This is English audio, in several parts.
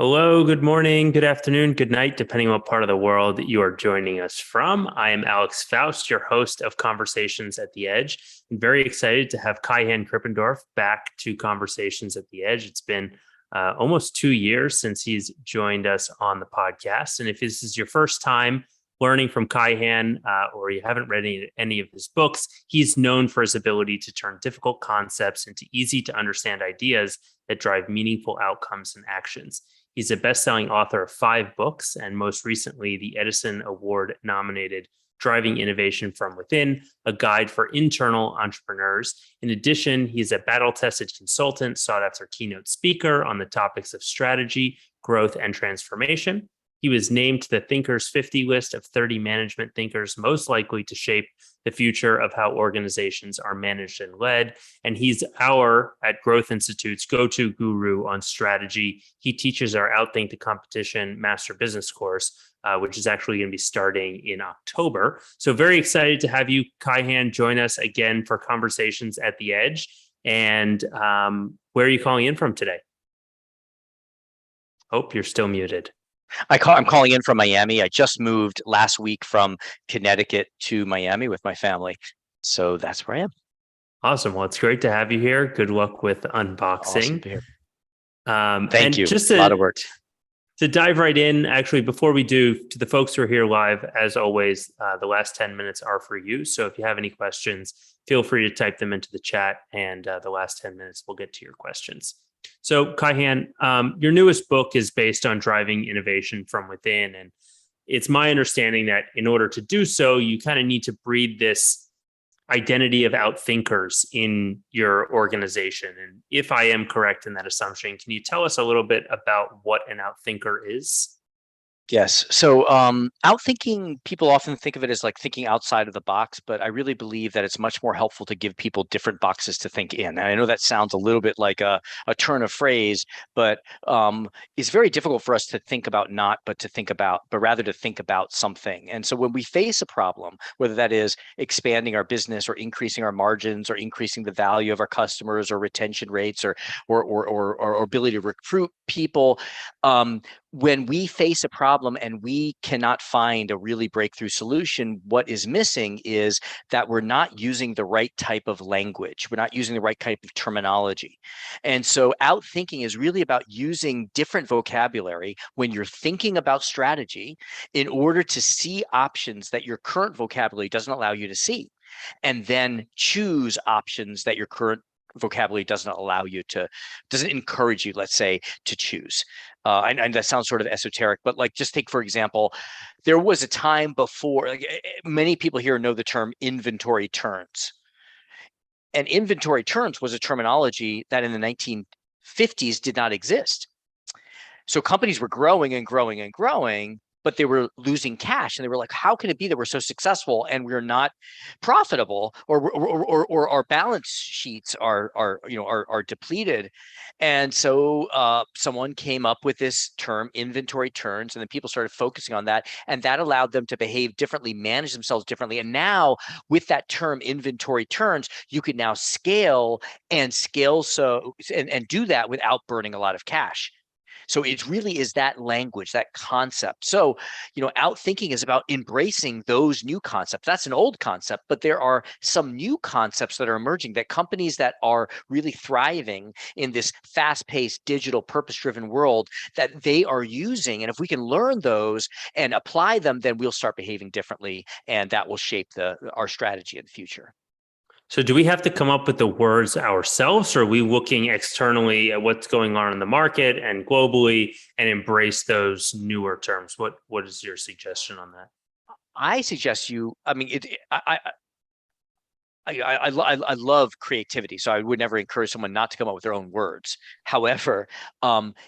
Hello, good morning, good afternoon, good night, depending on what part of the world that you are joining us from. I am Alex Faust, your host of Conversations at the Edge. I'm very excited to have Kaihan Krippendorff back to Conversations at the Edge. It's been almost 2 years since he's joined us on the podcast. And if this is your first time learning from Kaihan, or you haven't read any of his books, he's known for his ability to turn difficult concepts into easy to understand ideas that drive meaningful outcomes and actions. He's a best-selling author of 5 books, and most recently, the Edison Award-nominated Driving Innovation from Within, a guide for internal entrepreneurs. In addition, he's a battle-tested consultant, sought-after keynote speaker on the topics of strategy, growth, and transformation. He was named to the Thinkers 50 list of 30 management thinkers most likely to shape the future of how organizations are managed and led. And he's our, at Growth Institute's, go-to guru on strategy. He teaches our Outthink the Competition Master Business course, which is actually going to be starting in October. So very excited to have you, Kaihan, join us again for Conversations at the Edge. And where are you calling in from today? Hope you're still muted. I'm calling in from Miami. I just moved last week from Connecticut to Miami with my family. So that's where I am. Awesome. Well, it's great to have you here. Good luck with unboxing. Awesome to be here. Thank you. Just a lot of work. To dive right in, actually, before we do, to the folks who are here live, as always, the last 10 minutes are for you. So if you have any questions, feel free to type them into the chat, and the last 10 minutes, we'll get to your questions. So Kaihan, your newest book is based on driving innovation from within. And it's my understanding that in order to do so, you kind of need to breed this identity of outthinkers in your organization. And if I am correct in that assumption, can you tell us a little bit about what an outthinker is? Yes. So outthinking, people often think of it as like thinking outside of the box, but I really believe that it's much more helpful to give people different boxes to think in. And I know that sounds a little bit like a turn of phrase, but it's very difficult for us to think about but rather to think about something. And so when we face a problem, whether that is expanding our business or increasing our margins or increasing the value of our customers or retention rates or ability to recruit people, when we face a problem and we cannot find a really breakthrough solution, what is missing is that we're not using the right type of language. We're not using the right type of terminology. And so outthinking is really about using different vocabulary when you're thinking about strategy in order to see options that your current vocabulary doesn't allow you to see, and then choose options that your current vocabulary doesn't encourage you, let's say, to choose. And that sounds sort of esoteric, but like, just take, for example, there was a time before, many people here know the term inventory turns. And inventory turns was a terminology that in the 1950s did not exist. So companies were growing and growing and growing, but they were losing cash, and they were like, how can it be that we're so successful and we're not profitable, or our balance sheets are depleted? And so someone came up with this term inventory turns, and then people started focusing on that, and that allowed them to behave differently, manage themselves differently. And now with that term inventory turns, you can now scale and do that without burning a lot of cash. So it really is that language, that concept. So, outthinking is about embracing those new concepts. That's an old concept, but there are some new concepts that are emerging, that companies that are really thriving in this fast-paced, digital, purpose-driven world, that they are using. And if we can learn those and apply them, then we'll start behaving differently, and that will shape our strategy in the future. So do we have to come up with the words ourselves, or are we looking externally at what's going on in the market and globally and embrace those newer terms? What is your suggestion on that? I suggest I love creativity, so I would never encourage someone not to come up with their own words. However,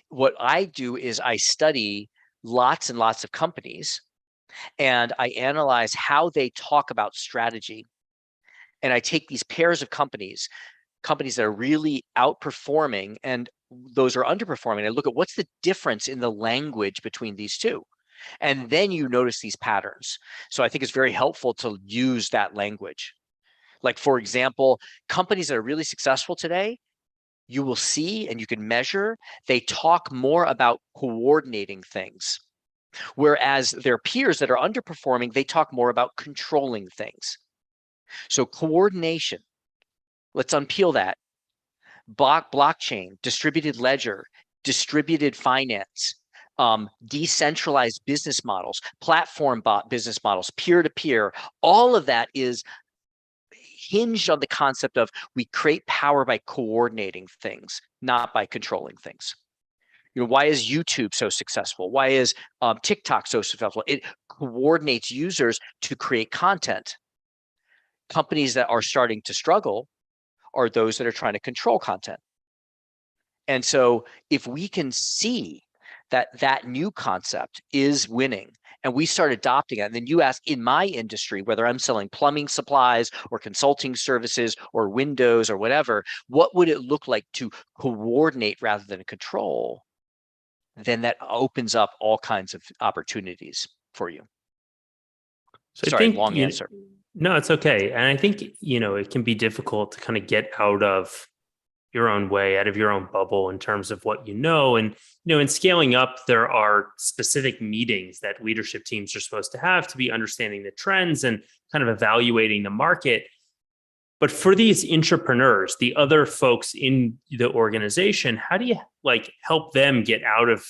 what I do is I study lots and lots of companies, and I analyze how they talk about strategy. And I take these pairs of companies that are really outperforming and those are underperforming. I look at what's the difference in the language between these two. And then you notice these patterns. So I think it's very helpful to use that language. Like, for example, companies that are really successful today you will see and you can measure, they talk more about coordinating things. Whereas their peers that are underperforming, they talk more about controlling things. So coordination, let's unpeel that. Blockchain, distributed ledger, distributed finance, decentralized business models, platform business models, peer-to-peer, all of that is hinged on the concept of we create power by coordinating things, not by controlling things. Why is YouTube so successful? Why is TikTok so successful? It coordinates users to create content. Companies that are starting to struggle are those that are trying to control content. And so if we can see that that new concept is winning and we start adopting it, and then you ask in my industry, whether I'm selling plumbing supplies or consulting services or windows or whatever, what would it look like to coordinate rather than control? Then that opens up all kinds of opportunities for you. So Sorry, I think, long answer. No, it's okay. And I think, it can be difficult to kind of get out of your own way, out of your own bubble in terms of what you know. And, in scaling up, there are specific meetings that leadership teams are supposed to have to be understanding the trends and kind of evaluating the market. But for these entrepreneurs, the other folks in the organization, how do you help them get out of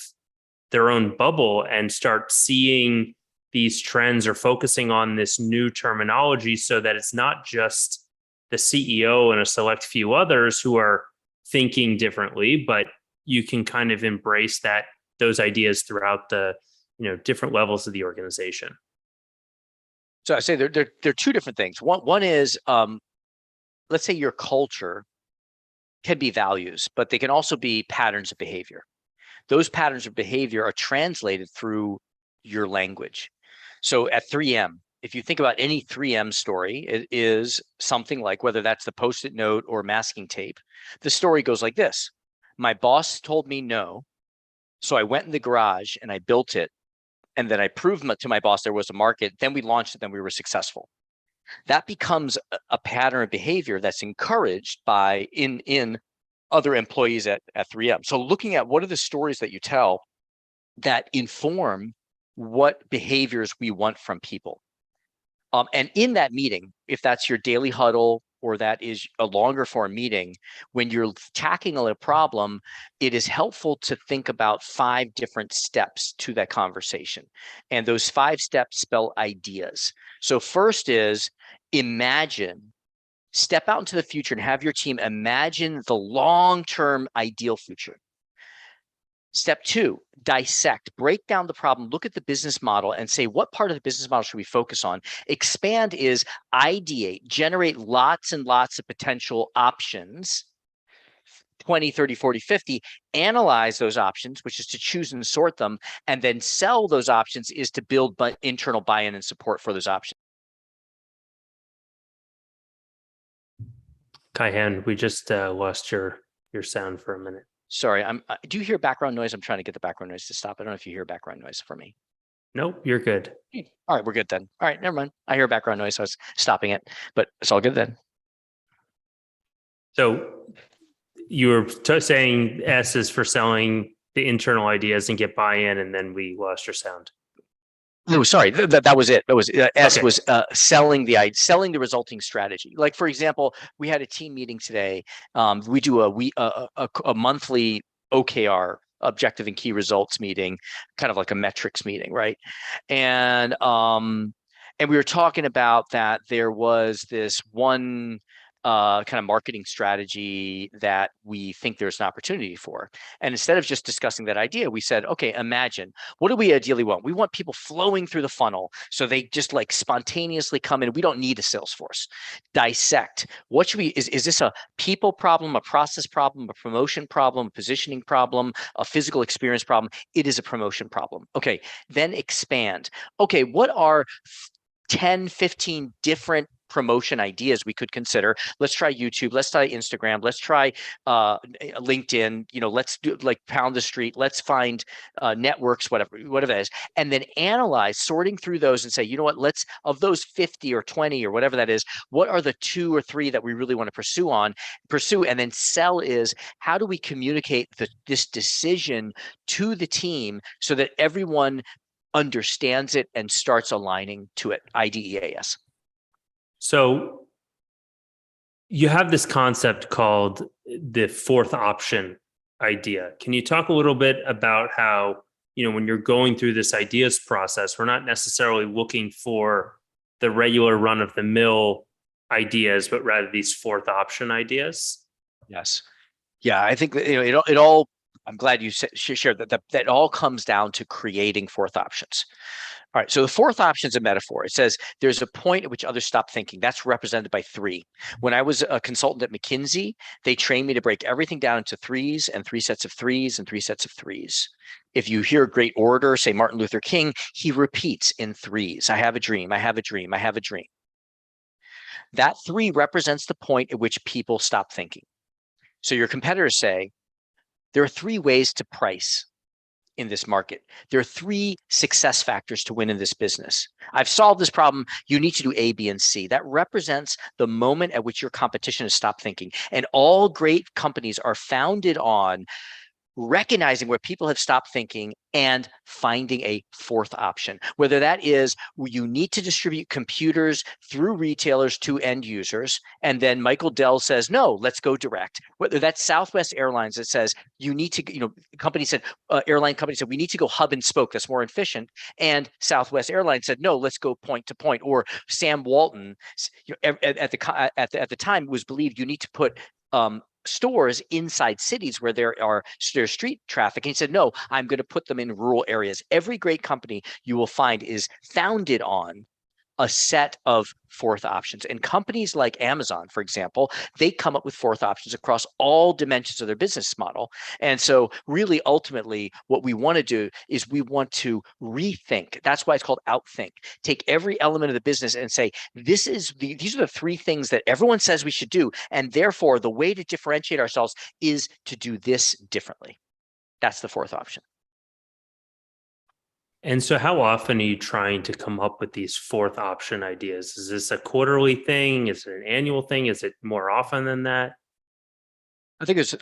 their own bubble and start seeing these trends or focusing on this new terminology so that it's not just the CEO and a select few others who are thinking differently, but you can kind of embrace those ideas throughout the different levels of the organization? So I say they're two different things. One is let's say your culture can be values, but they can also be patterns of behavior. Those patterns of behavior are translated through your language. So at 3M, if you think about any 3M story, it is something like, whether that's the Post-it note or masking tape, the story goes like this. My boss told me no, so I went in the garage and I built it, and then I proved to my boss there was a market, then we launched it, then we were successful. That becomes a pattern of behavior that's encouraged by in other employees at 3M. So looking at what are the stories that you tell that inform what behaviors we want from people. And in that meeting, if that's your daily huddle or that is a longer form meeting, when you're tackling a problem, it is helpful to think about 5 different steps to that conversation. And those 5 steps spell ideas. So first is imagine, step out into the future and have your team imagine the long-term ideal future. Step 2, dissect, break down the problem, look at the business model and say, what part of the business model should we focus on? Expand is ideate, generate lots and lots of potential options, 20, 30, 40, 50, analyze those options, which is to choose and sort them, and then sell those options is to build internal buy-in and support for those options. Kaihan, we just lost your sound for a minute. Sorry, do you hear background noise? I'm trying to get the background noise to stop. I don't know if you hear background noise for me. Nope, you're good. All right, we're good then. All right, never mind. I hear background noise, so I was stopping it, but it's all good then. So you were saying S is for selling the internal ideas and get buy-in, and then we lost your sound. No, sorry, that was it. That was S Okay. was selling the resulting strategy. Like, for example, we had a team meeting today. We do a monthly OKR, objective and key results meeting, kind of like a metrics meeting, right? And we were talking about that there was this one kind of marketing strategy that we think there's an opportunity for. And instead of just discussing that idea, we said, okay, imagine, what do we ideally want? We want people flowing through the funnel so they just like spontaneously come in. We don't need a sales force. Dissect. What should we, is this a people problem, a process problem, a promotion problem, a positioning problem, a physical experience problem? It is a promotion problem. Okay, then expand. Okay, what are 10, 15 different promotion ideas we could consider. Let's try YouTube. Let's try Instagram. Let's try LinkedIn. Let's do like pound the street. Let's find networks, whatever that is, and then analyze, sorting through those and say, you know what? Let's, of those 50 or 20 or whatever that is, what are the 2 or 3 that we really want to pursue, and then sell is how do we communicate this decision to the team so that everyone understands it and starts aligning to it. IDEAS. So you have this concept called the fourth option idea. Can you talk a little bit about how, when you're going through this ideas process, we're not necessarily looking for the regular run of the mill ideas, but rather these fourth option ideas? Yes. Yeah, I think that, it all, I'm glad you shared that all comes down to creating fourth options. All right, so the fourth option is a metaphor. It says there's a point at which others stop thinking. That's represented by 3. When I was a consultant at McKinsey, they trained me to break everything down into 3s and 3 sets of 3s and 3 sets of 3s. If you hear a great orator, say Martin Luther King, he repeats in 3s. I have a dream, I have a dream, I have a dream. That 3 represents the point at which people stop thinking. So your competitors say, there are 3 ways to price in this market. There are 3 success factors to win in this business. I've solved this problem. You need to do A, B, and C. That represents the moment at which your competition has stopped thinking. And all great companies are founded on recognizing where people have stopped thinking and finding a fourth option, whether that is you need to distribute computers through retailers to end users. And then Michael Dell says, no, let's go direct. Whether that's Southwest Airlines that says you need to, airline company said, we need to go hub and spoke. That's more efficient. And Southwest Airlines said, no, let's go point to point. Or Sam Walton, at the time was believed you need to put stores inside cities where there's street traffic. And he said, no, I'm going to put them in rural areas. Every great company you will find is founded on a set of fourth options. And companies like Amazon, for example, they come up with fourth options across all dimensions of their business model. And so really, ultimately, what we want to do is we want to rethink. That's why it's called Outthink. Take every element of the business and say, these are the 3 things that everyone says we should do. And therefore, the way to differentiate ourselves is to do this differently. That's the fourth option. And so how often are you trying to come up with these fourth option ideas? Is this a quarterly thing? Is it an annual thing? Is it more often than that? I think there's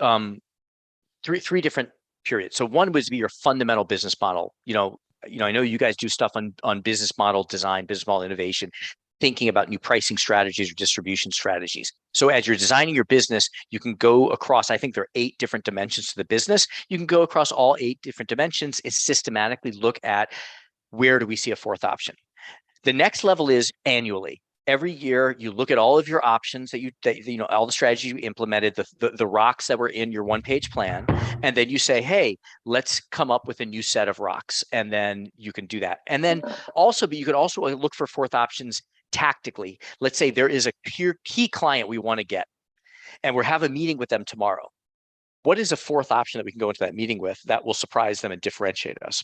three different periods. So one would be your fundamental business model. I know you guys do stuff on business model design, business model innovation, thinking about new pricing strategies or distribution strategies. So as you're designing your business, you can go across, I think there are 8 different dimensions to the business. You can go across all 8 different dimensions and systematically look at where do we see a fourth option. The next level is annually. Every year, you look at all of your options that all the strategies you implemented, the rocks that were in your one-page plan, and then you say, hey, let's come up with a new set of rocks, and then you can do that. And then also, but you could also look for fourth options tactically. Let's say there is a key client we want to get, and we're having a meeting with them tomorrow. What is a fourth option that we can go into that meeting with that will surprise them and differentiate us?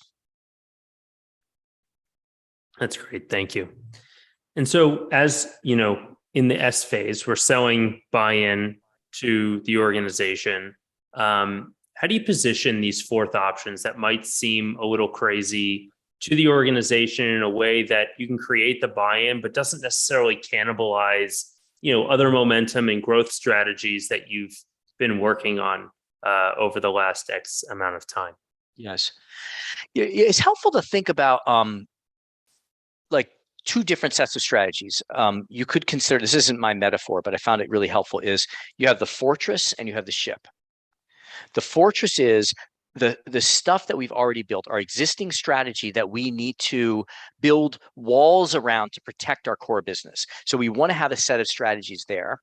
That's great. Thank you. And so as, in the S phase, we're selling buy-in to the organization. How do you position these fourth options that might seem a little crazy to the organization in a way that you can create the buy-in, but doesn't necessarily cannibalize, other momentum and growth strategies that you've been working on over the last X amount of time? Yes. It's helpful to think about like 2 different sets of strategies. You could consider, this isn't my metaphor, but I found it really helpful, is you have the fortress and you have the ship. The fortress is the stuff that we've already built, our existing strategy that we need to build walls around to protect our core business. So we want to have a set of strategies there.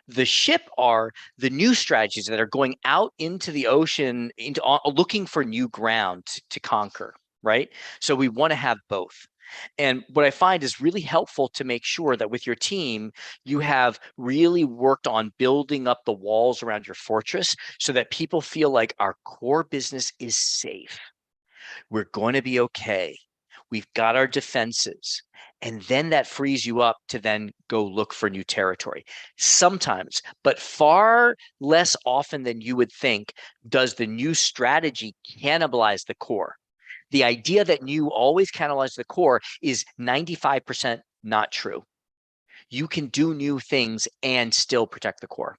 The ship are the new strategies that are going out into the ocean, looking for new ground to conquer, right? So we want to have both. And what I find is really helpful to make sure that with your team, you have really worked on building up the walls around your fortress so that people feel like our core business is safe. We're going to be okay. We've got our defenses. And then that frees you up to then go look for new territory. Sometimes, but far less often than you would think, does the new strategy cannibalize the core. The idea that new always cannibalizes the core is 95% not true. You can do new things and still protect the core.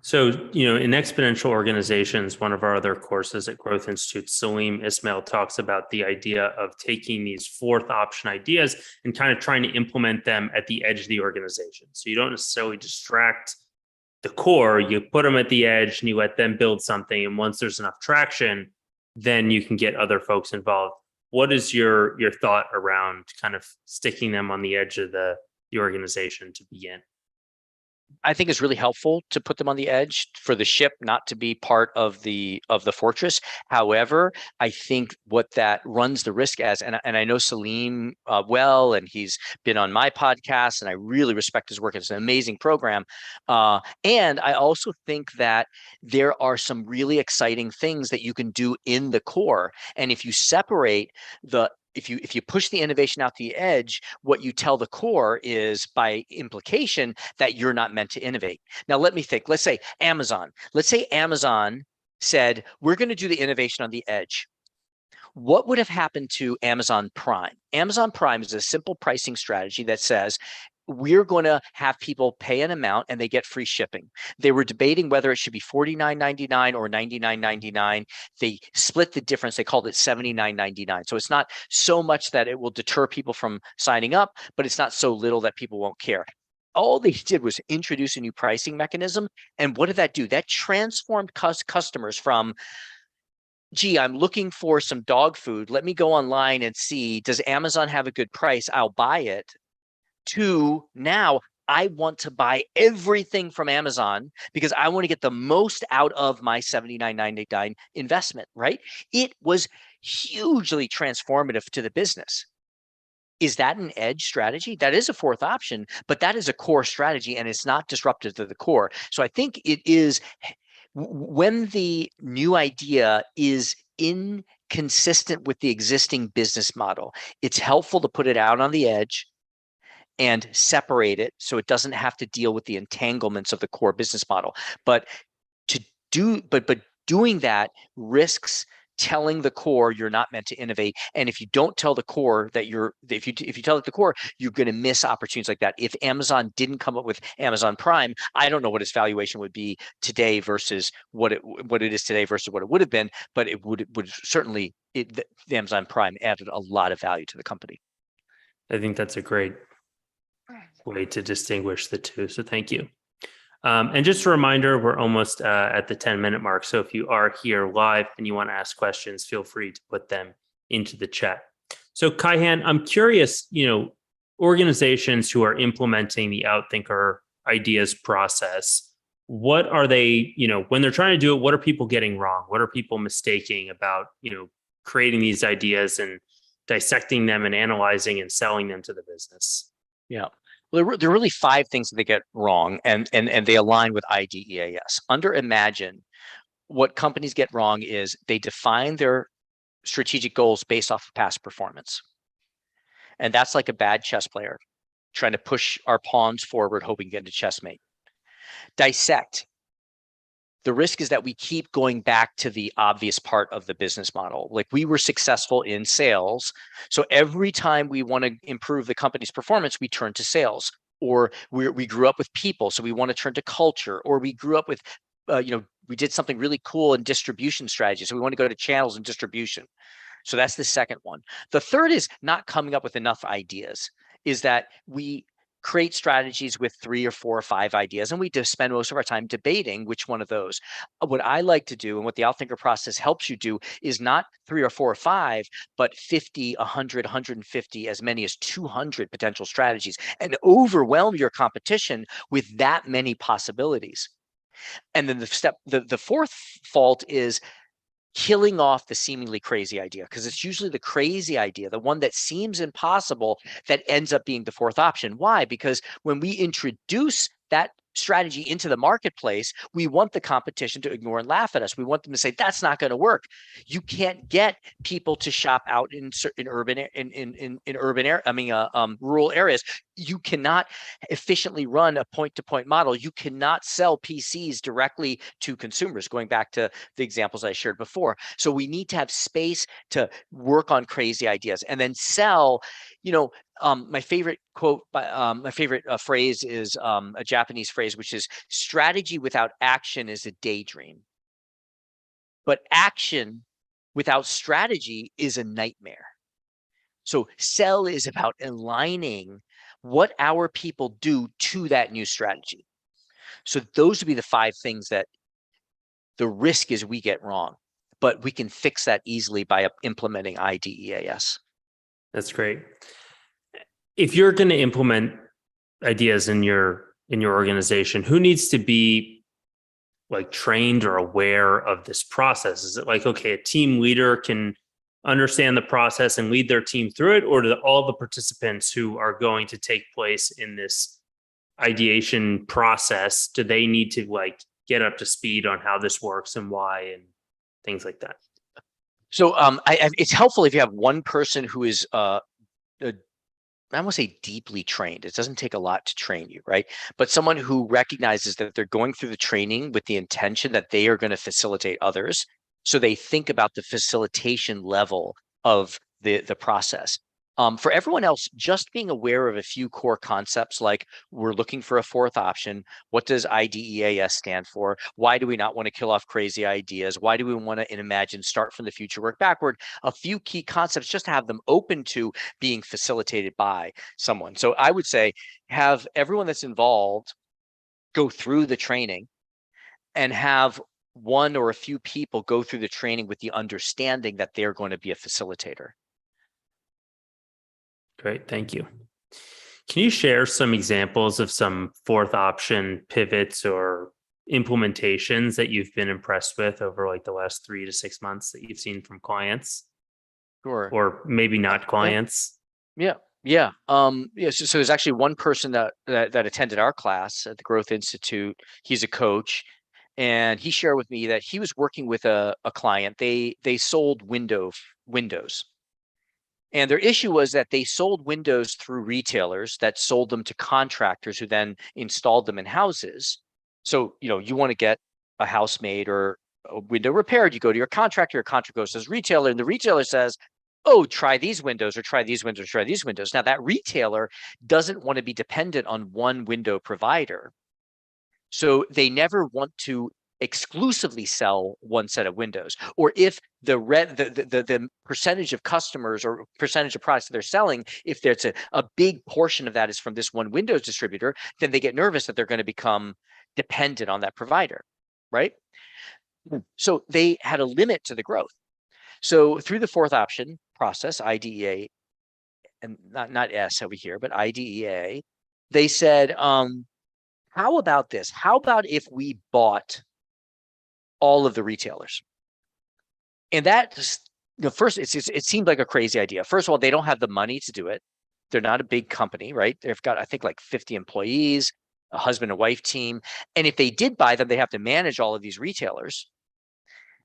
So, in exponential organizations, one of our other courses at Growth Institute, Salim Ismail talks about the idea of taking these fourth option ideas and kind of trying to implement them at the edge of the organization. So you don't necessarily distract the core, you put them at the edge and you let them build something. And once there's enough traction, then you can get other folks involved. What is your thought around kind of sticking them on the edge of the organization to begin? I think it's really helpful to put them on the edge for the ship not to be part of the fortress. However, I think what that runs the risk as, and I know Salim well, and he's been on my podcast, and I really respect his work. It's an amazing program. And I also think that there are some really exciting things that you can do in the core. And if you separate if you push the innovation out the edge, what you tell the core is by implication that you're not meant to innovate. Now, let me think. Let's say Amazon. Let's say Amazon said, we're going to do the innovation on the edge. What would have happened to Amazon Prime? Amazon Prime is a simple pricing strategy that says, we're going to have people pay an amount and they get free shipping. They were debating whether it should be $49.99 or $99.99. They split the difference. They called it $79.99. So it's not so much that it will deter people from signing up, but it's not so little that people won't care. All they did was introduce a new pricing mechanism. And what did that do? That transformed customers from, gee, I'm looking for some dog food. Let me go online and see, does Amazon have a good price? I'll buy it. To now, I want to buy everything from Amazon because I want to get the most out of my $79.99 investment, right? It was hugely transformative to the business. Is that an edge strategy? That is a fourth option, but that is a core strategy and it's not disruptive to the core. So I think it is, when the new idea is inconsistent with the existing business model, it's helpful to put it out on the edge and separate it so it doesn't have to deal with the entanglements of the core business model. But doing that risks telling the core you're not meant to innovate. And if you don't tell the core that if you tell the core, you're going to miss opportunities like that. If Amazon didn't come up with Amazon Prime, I don't know what its valuation would be today versus what it is today versus what it would have been, but it would certainly, the Amazon Prime added a lot of value to the company. I think that's a great way to distinguish the two. So thank you. And just a reminder, we're almost at the 10-minute mark. So if you are here live and you want to ask questions, feel free to put them into the chat. So Kaihan, I'm curious, organizations who are implementing the Outthinker ideas process, what are they, when they're trying to do it, what are people getting wrong? What are people mistaking about, creating these ideas and dissecting them and analyzing and selling them to the business? Yeah. Well, there are really 5 things that they get wrong, and they align with IDEAS. Under Imagine, what companies get wrong is they define their strategic goals based off of past performance. And that's like a bad chess player trying to push our pawns forward, hoping to get a chessmate. Dissect. The risk is that we keep going back to the obvious part of the business model. Like, we were successful in sales. So every time we want to improve the company's performance, we turn to sales. Or we grew up with people, so we want to turn to culture. Or we grew up with, we did something really cool in distribution strategy. So we want to go to channels and distribution. So that's the second one. The third is not coming up with enough ideas, is that we create strategies with 3 or 4 or 5 ideas, and we just spend most of our time debating which one of those. What I like to do, and what the Outthinker process helps you do, is not 3 or 4 or 5, but 50, 100, 150, as many as 200 potential strategies, and overwhelm your competition with that many possibilities. And then the fourth fault is killing off the seemingly crazy idea, because it's usually the crazy idea, the one that seems impossible, that ends up being the fourth option. Why? Because when we introduce that strategy into the marketplace, we want the competition to ignore and laugh at us. We want them to say, that's not going to work. You can't get people to shop out in rural areas. You cannot efficiently run a point-to-point model. You cannot sell PCs directly to consumers, going back to the examples I shared before. So we need to have space to work on crazy ideas and then sell. My favorite quote, my favorite phrase is a Japanese phrase, which is, strategy without action is a daydream. But action without strategy is a nightmare. So sell is about aligning what our people do to that new strategy. So those would be the 5 things that the risk is we get wrong, but we can fix that easily by implementing IDEAS. That's great. If you're going to implement ideas in your organization, who needs to be like trained or aware of this process? Is it like, okay, a team leader can understand the process and lead their team through it, or do all the participants who are going to take place in this ideation process, do they need to like get up to speed on how this works and why and things like that? So it's helpful if you have one person who is I won't say deeply trained. It doesn't take a lot to train you, right? But someone who recognizes that they're going through the training with the intention that they are going to facilitate others. So they think about the facilitation level of the process. For everyone else, just being aware of a few core concepts, like we're looking for a 4th option. What does IDEAS stand for? Why do we not want to kill off crazy ideas? Why do we want to imagine start from the future, work backward? A few key concepts, just to have them open to being facilitated by someone. So I would say have everyone that's involved go through the training and have one or a few people go through the training with the understanding that they're going to be a facilitator. Great, thank you. Can you share some examples of some 4th option pivots or implementations that you've been impressed with over like the last 3 to 6 months that you've seen from clients? Sure. Or maybe not clients? Yeah. So there's actually one person that attended our class at the Growth Institute. He's a coach, and he shared with me that he was working with a client. They sold windows. And their issue was that they sold windows through retailers that sold them to contractors who then installed them in houses. So, you want to get a house made or a window repaired, you go to your contractor goes to his retailer, and the retailer says, oh, try these windows or try these windows, try these windows. Now that retailer doesn't want to be dependent on one window provider. So they never want to exclusively sell one set of windows, or if the percentage of customers or percentage of products that they're selling, if there's a big portion of that is from this one Windows distributor, then they get nervous that they're going to become dependent on that provider, right? So they had a limit to the growth. So through the 4th option process, IDEA, and not S over here, but IDEA, they said, how about this? How about if we bought all of the retailers? And that, first, it seemed like a crazy idea. First of all, they don't have the money to do it. They're not a big company, right? They've got, I think, like 50 employees, a husband and wife team. And if they did buy them, they have to manage all of these retailers.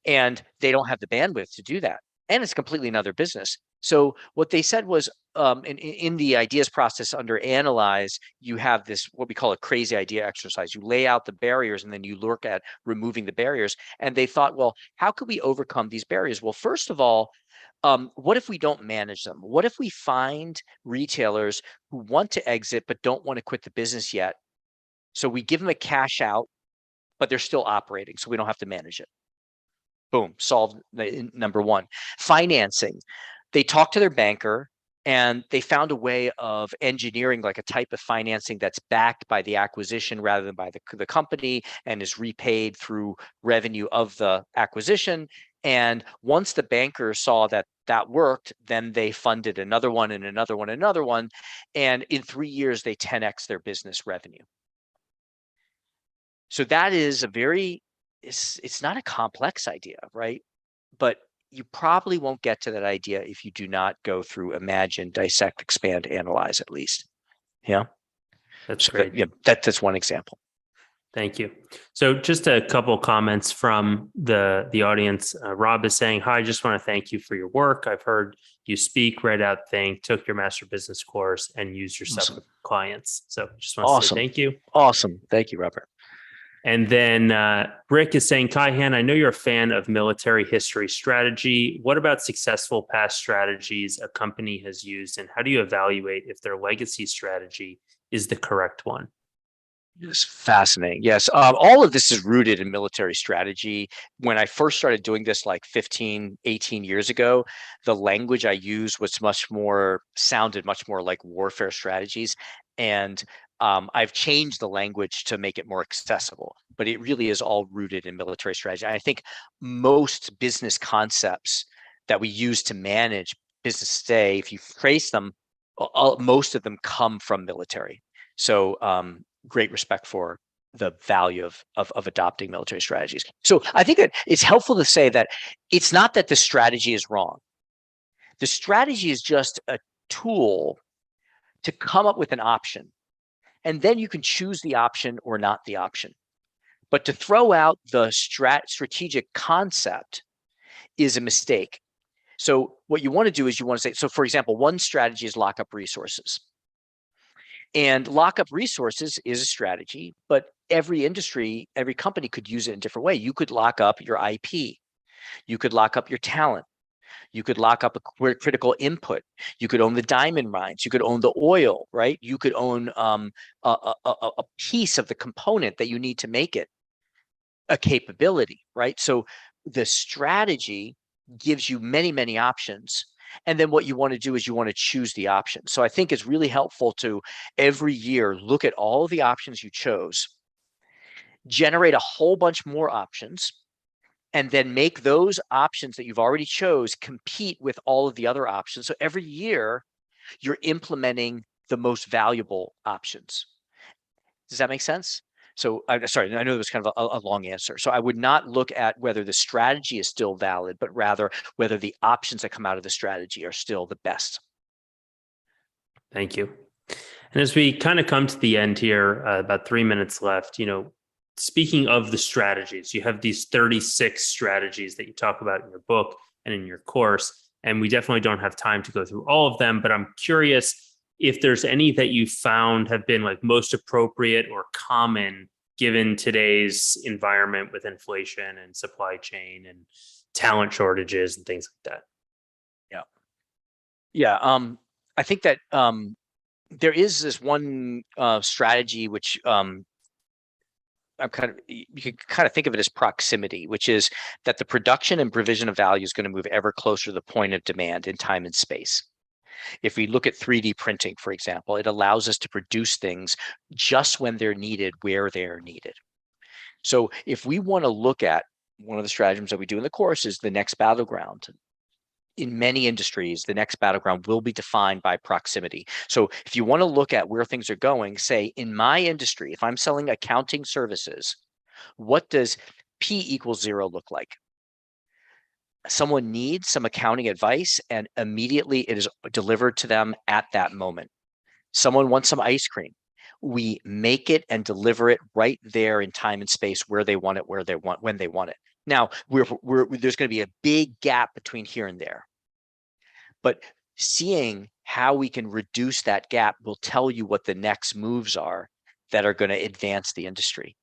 And they don't have the bandwidth to do that. And it's completely another business. So what they said was, in the ideas process under analyze, you have this, what we call a crazy idea exercise. You lay out the barriers and then you look at removing the barriers. And they thought, well, how could we overcome these barriers? Well, first of all, what if we don't manage them? What if we find retailers who want to exit but don't want to quit the business yet? So we give them a cash out, but they're still operating, so we don't have to manage it. Boom, solved number one. Financing. They talked to their banker and they found a way of engineering like a type of financing that's backed by the acquisition rather than by the company and is repaid through revenue of the acquisition. And once the banker saw that that worked, then they funded another one and another one, and another one. And in 3 years, they 10x their business revenue. So that is a very, it's not a complex idea, right? But you probably won't get to that idea if you do not go through imagine, dissect, expand, analyze at least. Yeah. That's great. Yeah, that's one example. Thank you. So just a couple comments from the audience. Rob is saying, hi, I just want to thank you for your work. I've heard you speak, read Outthink, took your master business course, and used your stuff Awesome. with clients. So just want to say Awesome. thank you. Awesome. Thank you, Robert. And then Rick is saying, Kaihan, I know you're a fan of military history strategy. What about successful past strategies a company has used, and how do you evaluate if their legacy strategy is the correct one? It's fascinating. Yes. All of this is rooted in military strategy. When I first started doing this like 15, 18 years ago, the language I used was sounded much more like warfare strategies. And I've changed the language to make it more accessible, but it really is all rooted in military strategy. I think most business concepts that we use to manage business today, if you trace them, most of them come from military. So great respect for the value of adopting military strategies. So I think that it's helpful to say that it's not that the strategy is wrong. The strategy is just a tool to come up with an option, and then you can choose the option or not the option. But to throw out the strategic concept is a mistake. So what you want to do is you want to say, so for example, one strategy is lock up resources. And lock up resources is a strategy, but every industry, every company could use it in a different way. You could lock up your IP. You could lock up your talent. You could lock up a critical input. You could own the diamond mines. You could own the oil, right? You could own a piece of the component that you need to make it a capability, right? So the strategy gives you many, many options. And then what you want to do is you want to choose the option. So I think it's really helpful to every year look at all the options you chose, generate a whole bunch more options, and then make those options that you've already chose compete with all of the other options. So every year you're implementing the most valuable options. Does that make sense? So I'm sorry, I know it was kind of a long answer. So I would not look at whether the strategy is still valid, but rather whether the options that come out of the strategy are still the best. Thank you. And as we kind of come to the end here, about 3 minutes left, speaking of the strategies, you have these 36 strategies that you talk about in your book and in your course. And we definitely don't have time to go through all of them, but I'm curious if there's any that you found have been like most appropriate or common given today's environment with inflation and supply chain and talent shortages and things like that. Yeah. Yeah. I think that there is this one strategy which you can kind of think of it as proximity, which is that the production and provision of value is going to move ever closer to the point of demand in time and space. If we look at 3D printing, for example, it allows us to produce things just when they're needed, where they're needed. So if we want to look at one of the stratagems that we do in the course is the next battleground. In many industries, the next battleground will be defined by proximity. So if you want to look at where things are going, say in my industry, if I'm selling accounting services, what does P equals 0 look like? Someone needs some accounting advice and immediately it is delivered to them at that moment. Someone wants some ice cream. We make it and deliver it right there in time and space where they want it, when they want it. Now, there's going to be a big gap between here and there. But seeing how we can reduce that gap will tell you what the next moves are that are going to advance the industry.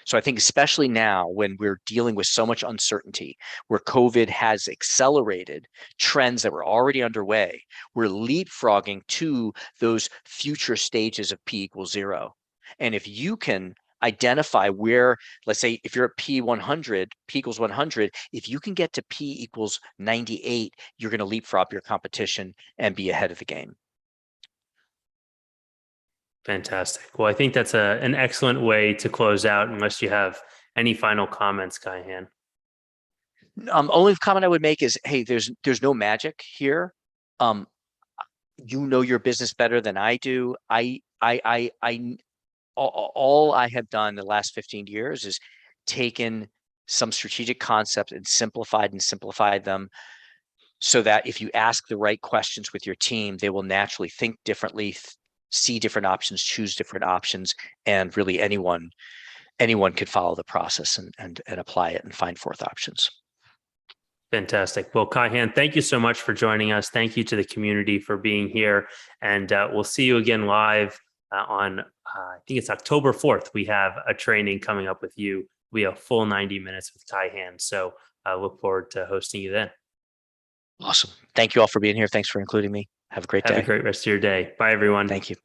So I think especially now when we're dealing with so much uncertainty, where COVID has accelerated trends that were already underway, we're leapfrogging to those future stages of P equals 0. And if you can identify where, let's say, if you're at P100, P equals 100, if you can get to P equals 98, you're going to leapfrog your competition and be ahead of the game. Fantastic. Well, I think that's an excellent way to close out, unless you have any final comments, Kaihan. Only comment I would make is, hey, there's no magic here. You know your business better than I do. All I have done the last 15 years is taken some strategic concepts and simplified them so that if you ask the right questions with your team, they will naturally think differently, see different options, choose different options, and really anyone could follow the process and apply it and find fourth options. Fantastic. Well, Kaihan, thank you so much for joining us. Thank you to the community for being here. And we'll see you again live on, I think it's October 4th. We have a training coming up with you. We have full 90 minutes with Kaihan. So I look forward to hosting you then. Awesome. Thank you all for being here. Thanks for including me. Have a great day. Have a great rest of your day. Bye, everyone. Thank you.